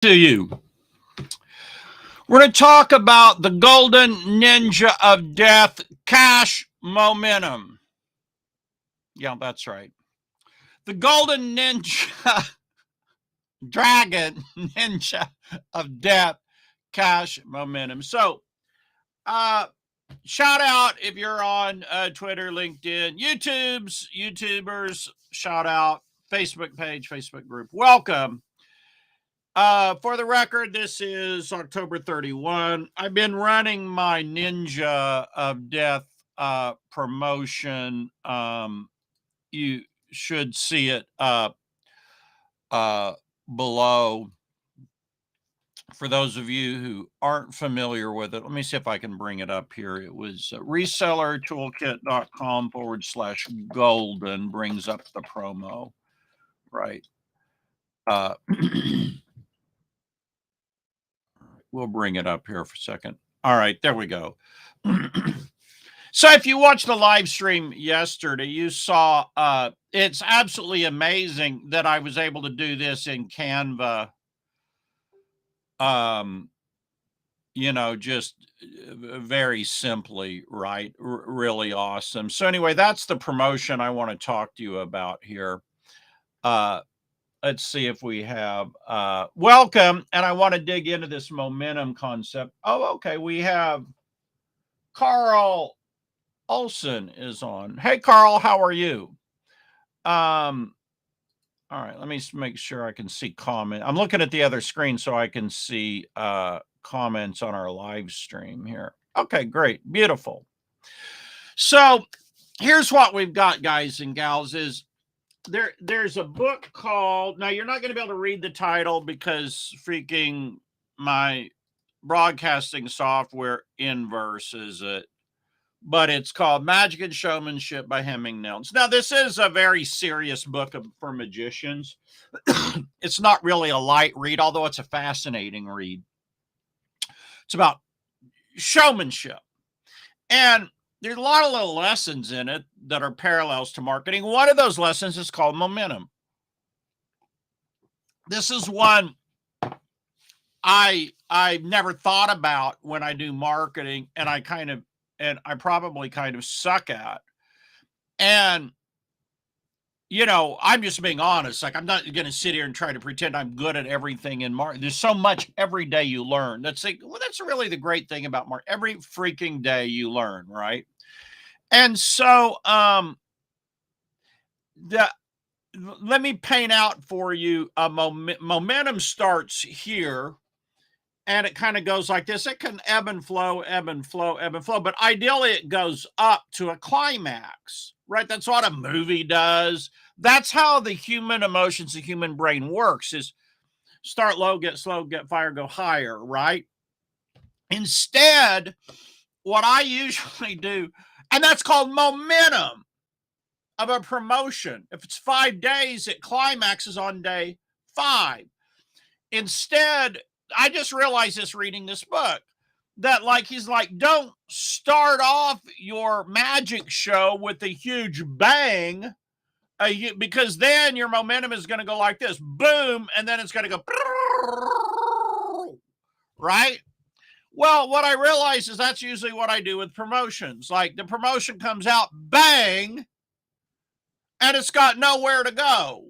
To you. We're going to talk about the golden ninja of death, cash momentum. Yeah, that's right. The golden ninja, dragon ninja of death, cash momentum. So, uh, shout out if you're on Twitter, LinkedIn, YouTubers, shout out, Facebook page, Facebook group. Welcome. For the record, this is October 31. I've been running my Ninja of Death promotion. You should see it uh, below. For those of you who aren't familiar with it, let me see if I can bring it up here. It was resellertoolkit.com/golden brings up the promo, right? We'll bring it up here for a second. All right, there we go. So if you watched the live stream yesterday, you saw it's absolutely amazing that I was able to do this in Canva. Just very simply, right? Really awesome. So anyway, that's the promotion I want to talk to you about here. Let's see if we have welcome, and I want to dig into this momentum concept. Oh, okay, we have Carl Olson is on. Hey, Carl, how are you? All right, let me make sure I can see comment. I'm looking at the other screen so I can see comments on our live stream here. Okay, great, beautiful. So here's what we've got, guys and gals, is there's a book called, now you're not going to be able to read the title because freaking my broadcasting software inverses it, but it's called Magic and Showmanship by Hemming Nels. Now, this is a very serious book for magicians. It's not really a light read, although it's a fascinating read. It's about showmanship. And there's a lot of little lessons in it that are parallels to marketing. One of those lessons is called momentum. This is one I've never thought about when I do marketing, and I probably kind of suck at. And, I'm just being honest. Like, I'm not going to sit here and try to pretend I'm good at everything in marketing. There's so much every day you learn. That's really the great thing about marketing. Every freaking day you learn, right? And so, let me paint out for you a momentum starts here. And it kind of goes like this. It can ebb and flow, ebb and flow, ebb and flow. But ideally, it goes up to a climax, right? That's what a movie does. That's how the human emotions, the human brain works, is start low, get slow, get fire, go higher, right? Instead, what I usually do, and that's called momentum of a promotion. If it's 5 days, it climaxes on day 5. Instead, I just realized this reading this book, that he's like, don't start off your magic show with a huge bang, because then your momentum is going to go like this, boom, and then it's going to go, right? Well, what I realize is that's usually what I do with promotions. Like, the promotion comes out, bang, and it's got nowhere to go.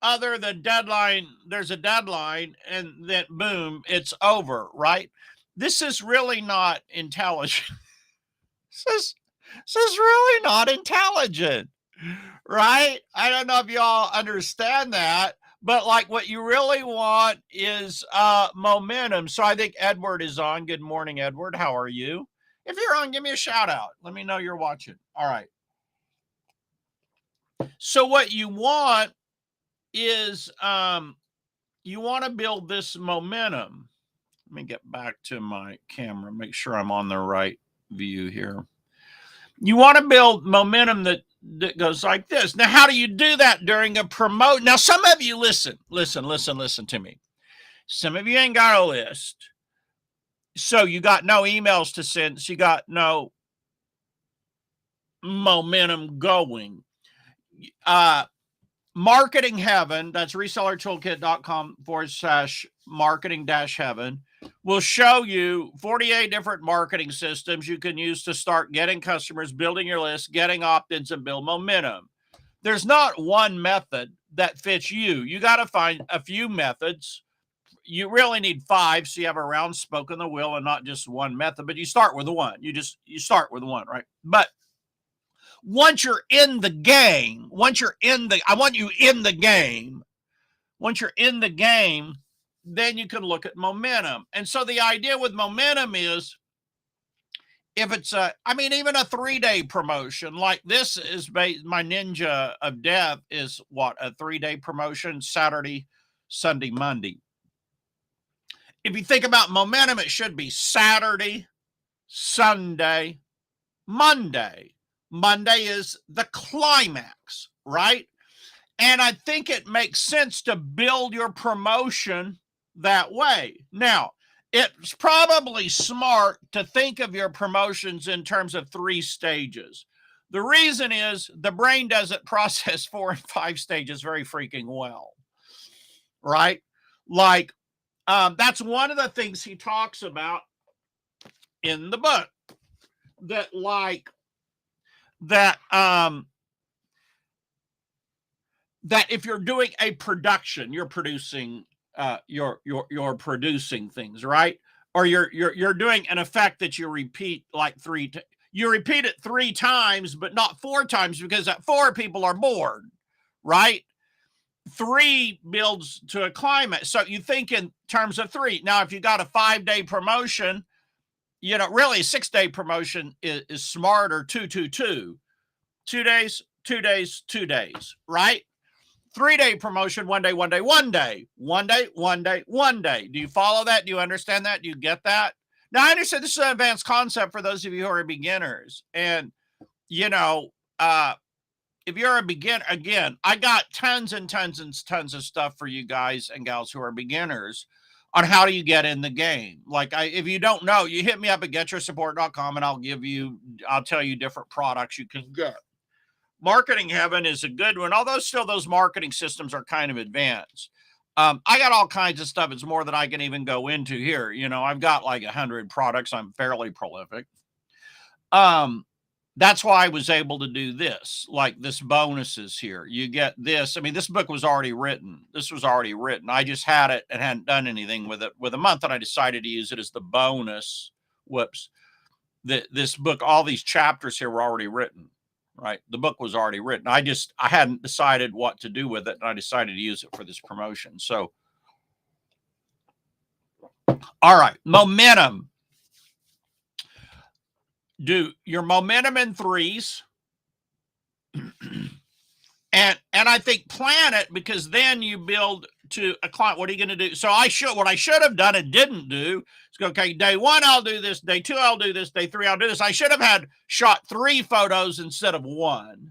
Other than deadline, there's a deadline, and then boom, it's over, right? This is really not intelligent. this is really not intelligent, right? I don't know if y'all understand that, but what you really want is momentum. So I think Edward is on. Good morning, Edward. How are you? If you're on, give me a shout out. Let me know you're watching. All right. So what you want is you want to build this momentum. Let me get back to my camera, make sure I'm on the right view here. You want to build momentum that goes like this. Now, how do you do that during a promote? Now, some of you listen to me. Some of you ain't got a list. So you got no emails to send. So you got no momentum going. Marketing Heaven, that's resellertoolkit.com/marketing-heaven, will show you 48 different marketing systems you can use to start getting customers, building your list, getting opt-ins, and build momentum. There's not one method that fits you. You got to find a few methods. You really need 5, so you have a round spoke in the wheel and not just one method, but you start with one. You start with one, right? But once you're in the game, I want you in the game. Once you're in the game, then you can look at momentum. And so the idea with momentum is, if it's even a 3-day promotion, like this is my Ninja of Death is what, a 3-day promotion, Saturday, Sunday, Monday. If you think about momentum, it should be Saturday, Sunday, Monday. Monday is the climax, right? And I think it makes sense to build your promotion that way. Now, it's probably smart to think of your promotions in terms of 3 stages. The reason is the brain doesn't process 4 and 5 stages very freaking well, right? Like, that's one of the things he talks about in the book, that if you're doing a production, you're producing you're producing things, right? Or you're doing an effect that you repeat like you repeat it 3 times, but not 4 times, because at 4 people are bored, right? 3 builds to a climax. So you think in terms of 3. Now, if you got a 5-day promotion, really a 6-day promotion is smarter. 2, 2, 2. 2 days, 2 days, 2 days, right? 3-day promotion, 1 day, 1 day, 1 day, 1 day, 1 day, 1 day. Do you follow that? Do you understand that? Do you get that? Now, I understand this is an advanced concept for those of you who are beginners. And, if you're a beginner, again, I got tons and tons and tons of stuff for you guys and gals who are beginners on how do you get in the game. Like, if you don't know, you hit me up at getyoursupport.com and I'll tell you different products you can get. Marketing Heaven is a good one, although still those marketing systems are kind of advanced. I got all kinds of stuff. It's more than I can even go into here. I've got like 100 products. I'm fairly prolific. That's why I was able to do this, like this bonuses here. You get this. I mean, this book was already written. This was already written. I just had it and hadn't done anything with it with a month, and I decided to use it as the bonus. Whoops. This book, all these chapters here were already written, right? The book was already written. I hadn't decided what to do with it, and I decided to use it for this promotion. So, all right, momentum. Do your momentum in 3s. and I think plan it, because then you build to a client. What are you going to do? So what I should have done and didn't do is go, okay, day 1, I'll do this. Day 2, I'll do this. Day 3, I'll do this. I should have shot 3 photos instead of 1.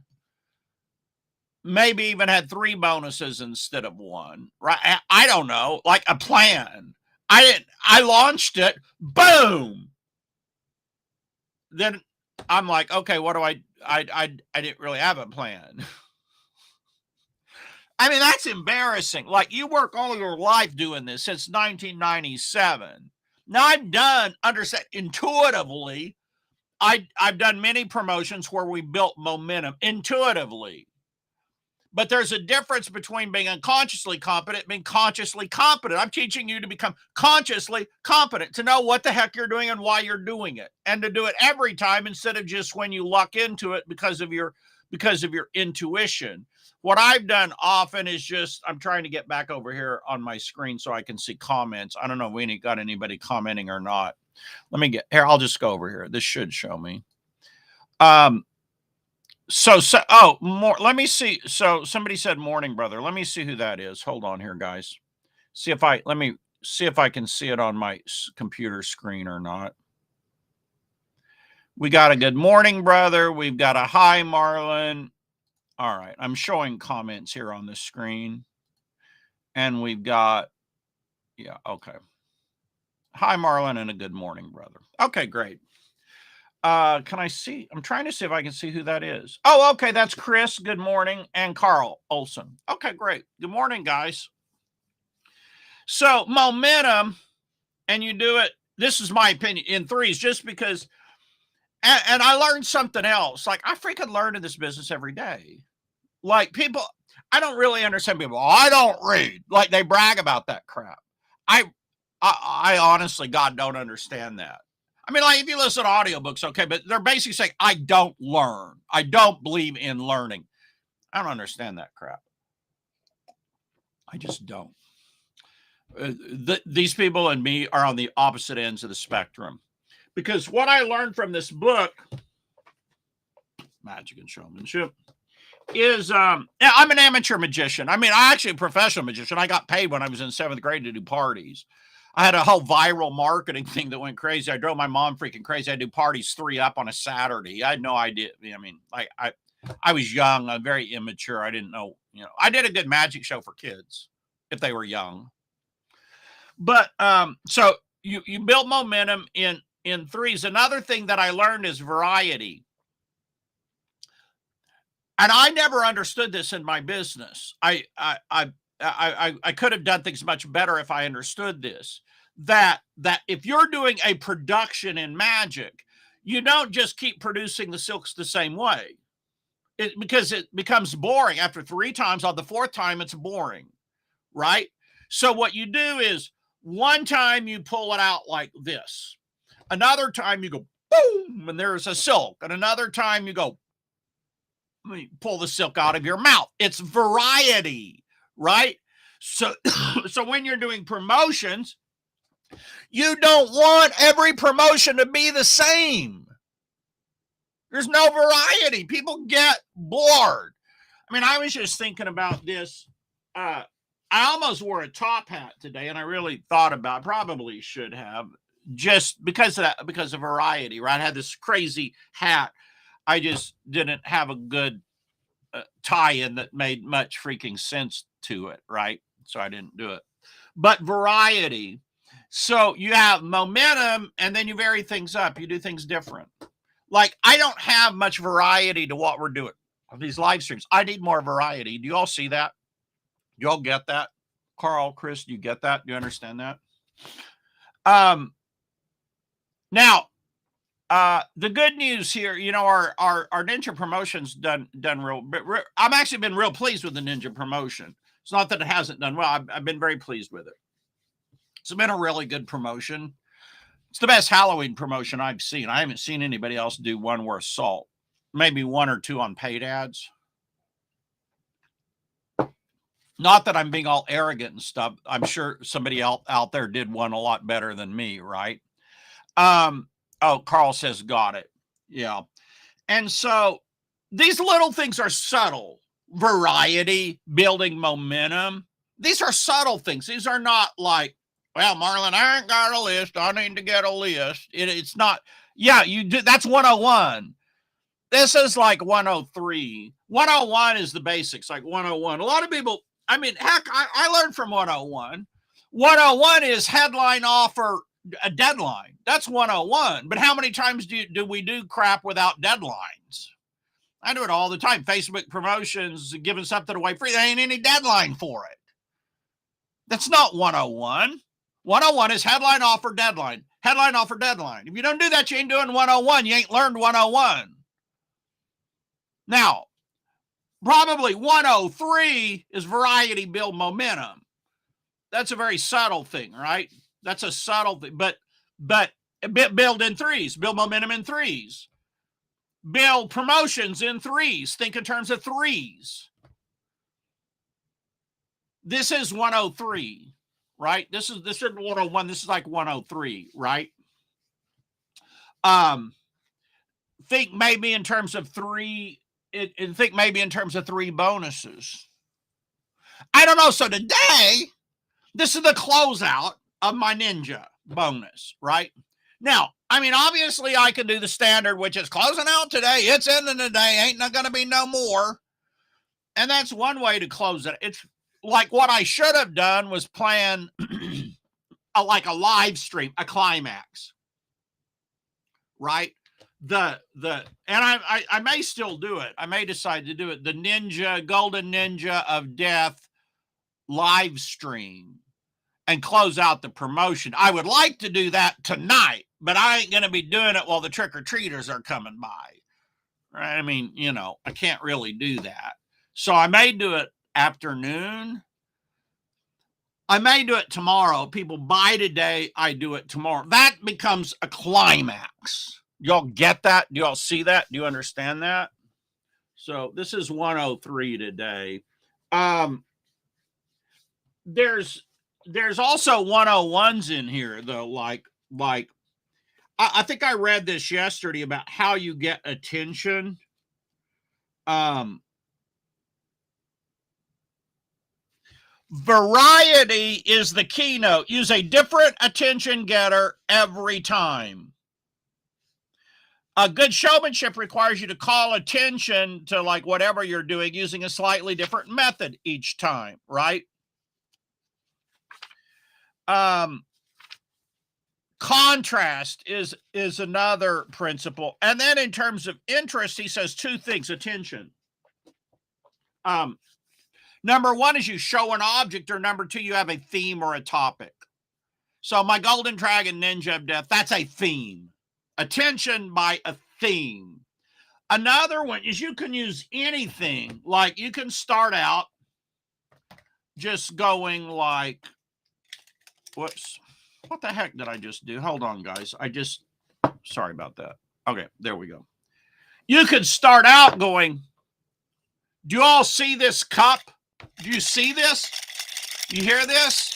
Maybe even had 3 bonuses instead of 1, right? I don't know, like a plan. I launched it, boom. Then I'm like, okay, what do I didn't really have a plan. I mean, that's embarrassing. Like, you work all your life doing this since 1997. Now understand intuitively. I've done many promotions where we built momentum intuitively. But there's a difference between being unconsciously competent and being consciously competent. I'm teaching you to become consciously competent, to know what the heck you're doing and why you're doing it, and to do it every time instead of just when you luck into it because of your intuition. What I've done often is I'm trying to get back over here on my screen so I can see comments. I don't know if we got anybody commenting or not. Let me get here. I'll just go over here. This should show me. More. Let me see. So somebody said morning, brother. Let me see who that is. Hold on here, guys. Let me see if I can see it on my computer screen or not. We got a good morning, brother. We've got a hi, Marlon. All right. I'm showing comments here on the screen. And we've got, yeah, okay. Hi, Marlon, and a good morning, brother. Okay, great. Can I see? I'm trying to see if I can see who that is. Oh, okay. That's Chris. Good morning. And Carl Olson. Okay, great. Good morning, guys. So momentum, and you do it. This is my opinion in threes, just because. And I learned something else. Like I freaking learn in this business every day. Like people, I don't really understand people. Oh, I don't read. Like they brag about that crap. I honestly, God, don't understand that. I mean, like if you listen to audiobooks, okay, but they're basically saying, I don't learn. I don't believe in learning. I don't understand that crap. I just don't. These people and me are on the opposite ends of the spectrum. Because what I learned from this book, Magic and Showmanship, is I'm an amateur magician. I mean, I actually a professional magician. I got paid when I was in 7th grade to do parties. I had a whole viral marketing thing that went crazy. I drove my mom freaking crazy. I do parties 3 up on a Saturday. I had no idea. I mean, like I was young. I'm very immature. I didn't know, I did a good magic show for kids if they were young. But so you build momentum in threes. Another thing that I learned is variety. And I never understood this in my business. I could have done things much better if I understood this. That if you're doing a production in magic, you don't just keep producing the silks the same way. Because it becomes boring after 3 times. On the 4th time, it's boring, right? So what you do is one time you pull it out like this. Another time you go boom, and there's a silk. And another time you go pull the silk out of your mouth. It's variety, right? So so when you're doing promotions, you don't want every promotion to be the same. There's no variety. People get bored. I mean, I was just thinking about this. I almost wore a top hat today, and I really thought about, probably should have, just because of that, because of variety, right? I had this crazy hat. I just didn't have a good tie-in that made much freaking sense to it, right? So I didn't do it. But variety. So you have momentum, and then you vary things up. You do things different. Like I don't have much variety to what we're doing on these live streams. I need more variety. Do you all see that? Do you all get that? Carl, Chris, do you get that? Do you understand that? Now, the good news here, our ninja promotion's done real. I'm actually been real pleased with the ninja promotion. It's not that it hasn't done well. I've been very pleased with it. It's been a really good promotion. It's the best Halloween promotion I've seen. I haven't seen anybody else do one worth salt. Maybe 1 or 2 on paid ads. Not that I'm being all arrogant and stuff. I'm sure somebody out there did one a lot better than me, right? Oh, Carl says, got it. Yeah. And so these little things are subtle. Variety, building momentum. These are subtle things. These are not like, well, Marlon, I ain't got a list. I need to get a list. It's not. Yeah, you do. That's 101. This is like 103. 101 is the basics, like 101. A lot of people, I mean, heck, I learned from 101. 101 is headline offer a deadline. That's 101. But how many times do we do crap without deadlines? I do it all the time. Facebook promotions, giving something away free. There ain't any deadline for it. That's not 101. 101 is headline offer deadline. Headline offer deadline. If you don't do that, you ain't doing 101. You ain't learned 101. Now, probably 103 is variety, build momentum. That's a very subtle thing, right? That's a subtle thing, but build in threes, build momentum in threes, build promotions in threes. Think in terms of threes. This is 103, right? This is 101. This is like 103, right? Think maybe in terms of 3. And think maybe in terms of 3 bonuses. I don't know. So today, this is the closeout of my ninja bonus, right? Now, I mean, obviously I can do the standard, which is closing out today. It's ending today. Ain't not going to be no more. And that's one way to close it. It's like what I should have done was plan like a live stream, a climax, right? I may still do it. I may decide to do it. The Golden Ninja of Death live stream and close out the promotion. I would like to do that tonight, but I ain't going to be doing it while the trick-or-treaters are coming by. Right? I mean, you know, I can't really do that. So I may do it afternoon. I may do it tomorrow. People buy today, I do it tomorrow. That becomes a climax. Y'all get that? Do y'all see that? Do you understand that? So this is 103 today. There's also 101s in here though, like I think I read this yesterday about how you get attention. Variety is the keynote. Use a different attention getter every time. A good showmanship requires you to call attention to like whatever you're doing using a slightly different method each time, right? Contrast is another principle. And then in terms of interest, he says two things, attention. Number one is you show an object, or number two, you have a theme or a topic. So my Golden Dragon Ninja of Death, that's a theme. Attention by a theme. Another one is you can use anything. Like you can start out just going like, whoops, what the heck did I just do? Hold on, guys. Sorry about that. Okay, there we go. You could start out going, do you all see this cup? Do you see this? You hear this?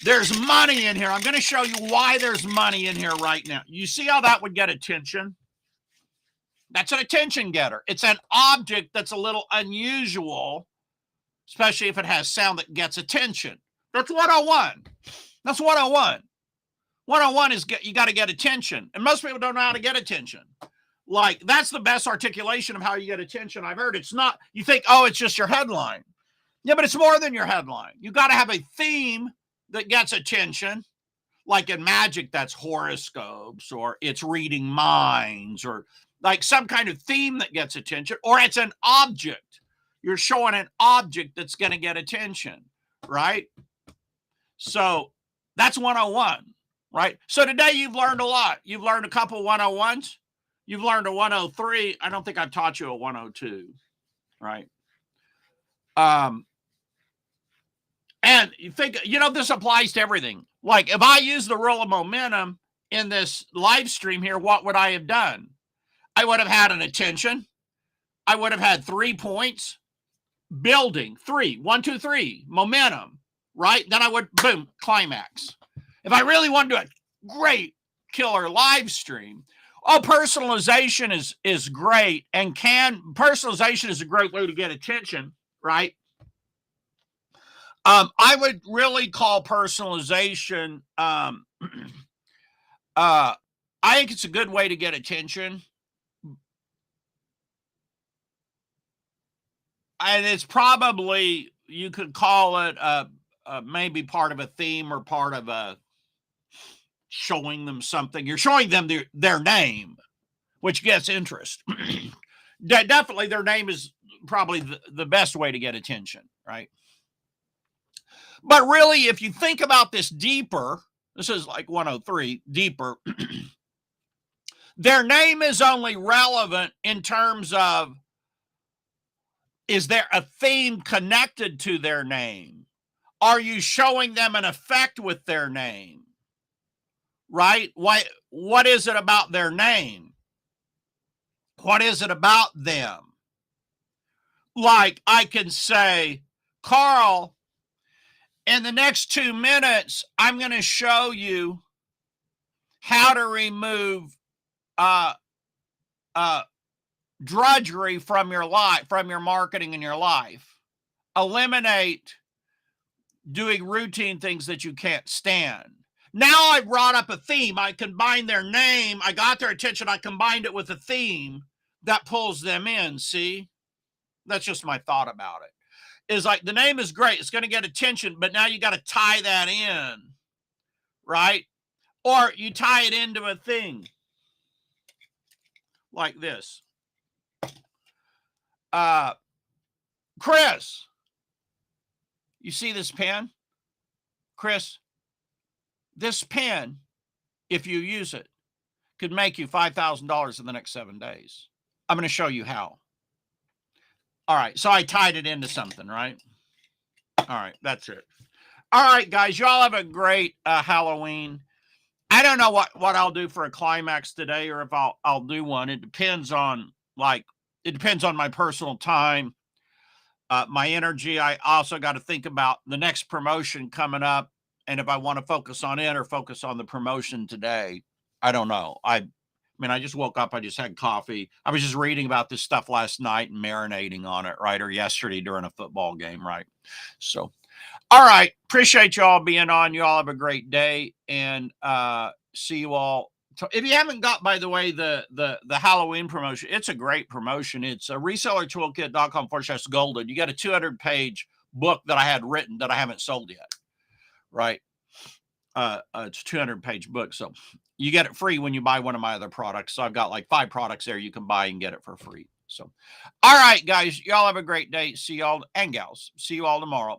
There's money in here. I'm going to show you why there's money in here right now. You see how that would get attention? That's an attention getter. It's an object that's a little unusual, especially if it has sound that gets attention. That's 101. That's 101. 101 is you got to get attention. And most people don't know how to get attention. Like, that's the best articulation of how you get attention I've heard. It's not, you think, oh, it's just your headline. Yeah, but it's more than your headline. You got to have a theme that gets attention. Like in magic, that's horoscopes, or it's reading minds, or like some kind of theme that gets attention, or it's an object. You're showing an object that's going to get attention, right? So that's 101, right? So today you've learned a lot. You've learned a couple 101s. You've learned a 103. I don't think I've taught you a 102, right? And you think, you know, this applies to everything. Like if I use the rule of momentum in this live stream here, what would I have done? I would have had an attention. I would have had 3 points. Building, 3, 1, 2, 3, momentum, right? Then I would, boom, climax. If I really want to do a great killer live stream, personalization is great, and personalization is a great way to get attention, right? I would really call personalization, I think it's a good way to get attention. And it's probably, you could call it maybe part of a theme or part of a showing them something. You're showing them their name, which gets interest. Definitely their name is probably the best way to get attention, right? But really, if you think about this deeper, this is like 103, deeper, their name is only relevant in terms of, is there a theme connected to their name? Are you showing them an effect with their name? Right? What is it about their name? What is it about them? Like I can say, Carl, in the next 2 minutes, I'm going to show you how to remove drudgery from your life, from your marketing in your life. Eliminate doing routine things that you can't stand. Now I brought up a theme. I combined their name. I got their attention. I combined it with a theme that pulls them in. See? That's just my thought about it. Is like the name is great. It's going to get attention, but now you got to tie that in, right? Or you tie it into a thing. like this. Chris, you see this pen? Chris, this pen, if you use it, could make you $5,000 in the next 7 days. I'm going to show you how. All right, so I tied it into something, right? All right, that's it. All right, guys, y'all have a great Halloween. I don't know what I'll do for a climax today, or if I'll do one. It depends on my personal time, my energy. I also got to think about the next promotion coming up, and if I want to focus on it or focus on the promotion today. I don't know. I mean, I just woke up. I just had coffee. I was just reading about this stuff last night and marinating on it, right? Or yesterday during a football game, right? So, all right. Appreciate you all being on. You all have a great day, and see you all. If you haven't got, by the way, the Halloween promotion, it's a great promotion. It's a resellertoolkit.com/golden. You got a 200-page book that I had written that I haven't sold yet, right? It's a 200-page book. So you get it free when you buy one of my other products. So I've got like 5 products there you can buy and get it for free. So, all right, guys, y'all have a great day. See y'all, and gals. See you all tomorrow.